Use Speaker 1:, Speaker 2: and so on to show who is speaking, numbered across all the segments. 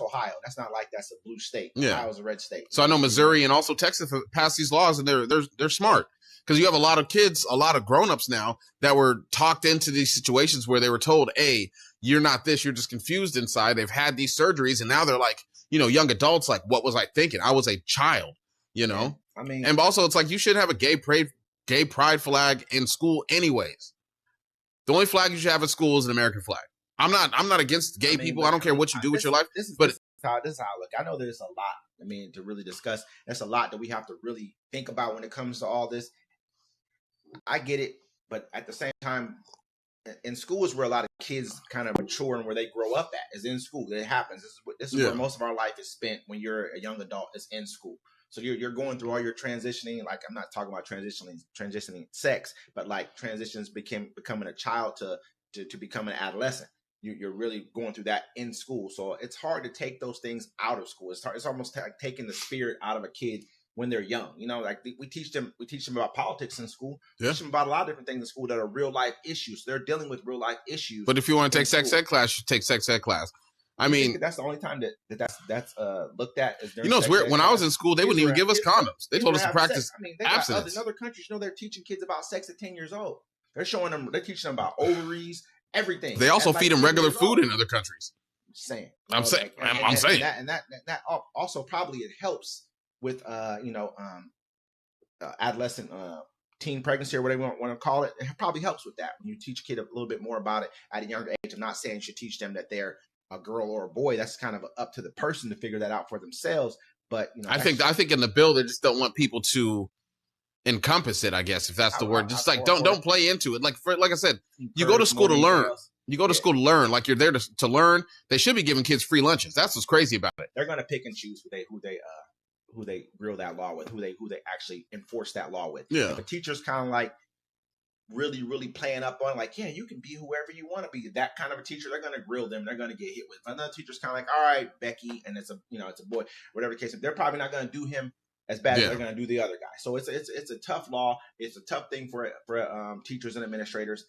Speaker 1: Ohio. That's not like that's a blue state.
Speaker 2: Yeah.
Speaker 1: Ohio's a red state.
Speaker 2: So I know Missouri and also Texas have passed these laws, and they're smart, because you have a lot of kids, a lot of grown-ups now that were talked into these situations where they were told, hey, you're not this, you're just confused inside. They've had these surgeries, and now they're like, young adults, like, what was I thinking? I was a child,
Speaker 1: I mean,
Speaker 2: and also it's like, you should have a gay pride flag in school anyways. The only flag you should have at school is an American flag. I'm not against gay people. I don't care what you do with your life. This is
Speaker 1: how I look. I know there's a lot, to really discuss. There's a lot that we have to really think about when it comes to all this. I get it, but at the same time, in school is where a lot of kids kind of mature and where they grow up at, is in school. It happens. This is where most of our life is spent when you're a young adult, is in school. So you're going through all your transitioning. Like, I'm not talking about transitioning sex, but like transitions becoming a child to become an adolescent. You're really going through that in school. So it's hard to take those things out of school. It's almost like taking the spirit out of a kid when they're young. Like we teach them about politics in school. We teach them about a lot of different things in school that are real life issues. They're dealing with real life issues.
Speaker 2: But if you want to take sex ed class, you take sex ed class. I mean,
Speaker 1: that's the only time that's looked at. Is
Speaker 2: it's weird. When I was in school, they wouldn't even give us condoms. They told us to practice abstinence.
Speaker 1: In other countries, they're teaching kids about sex at 10 years old. They're teaching them about ovaries, everything.
Speaker 2: They also feed them regular food in other countries.
Speaker 1: I'm saying.
Speaker 2: I'm saying.
Speaker 1: And that also probably it helps with adolescent teen pregnancy, or whatever you want to call it. It probably helps with that when you teach a kid a little bit more about it at a younger age. I'm not saying you should teach them that they're a girl or a boy. That's kind of up to the person to figure that out for themselves. But I think in the bill they just don't want people to encompass it, I guess, if that's the word. Just like don't play into it. Like I said, you go to school to learn. You go to school to learn. Like, you're there to learn. They should be giving kids free lunches. That's what's crazy about it. They're gonna pick and choose who they reel that law with, who they actually enforce that law with.
Speaker 2: Yeah.
Speaker 1: If a teacher's kind of like really, really playing up on, like, yeah, you can be whoever you want to be. That kind of a teacher, they're gonna grill them. They're gonna get hit with. If another teacher's kind of like, all right, Becky, and it's a boy, whatever the case. They're probably not gonna do him as bad as they're gonna do the other guy. So it's a tough law. It's a tough thing for teachers and administrators.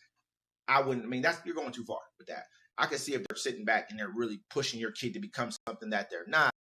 Speaker 1: You're going too far with that. I can see if they're sitting back and they're really pushing your kid to become something that they're not.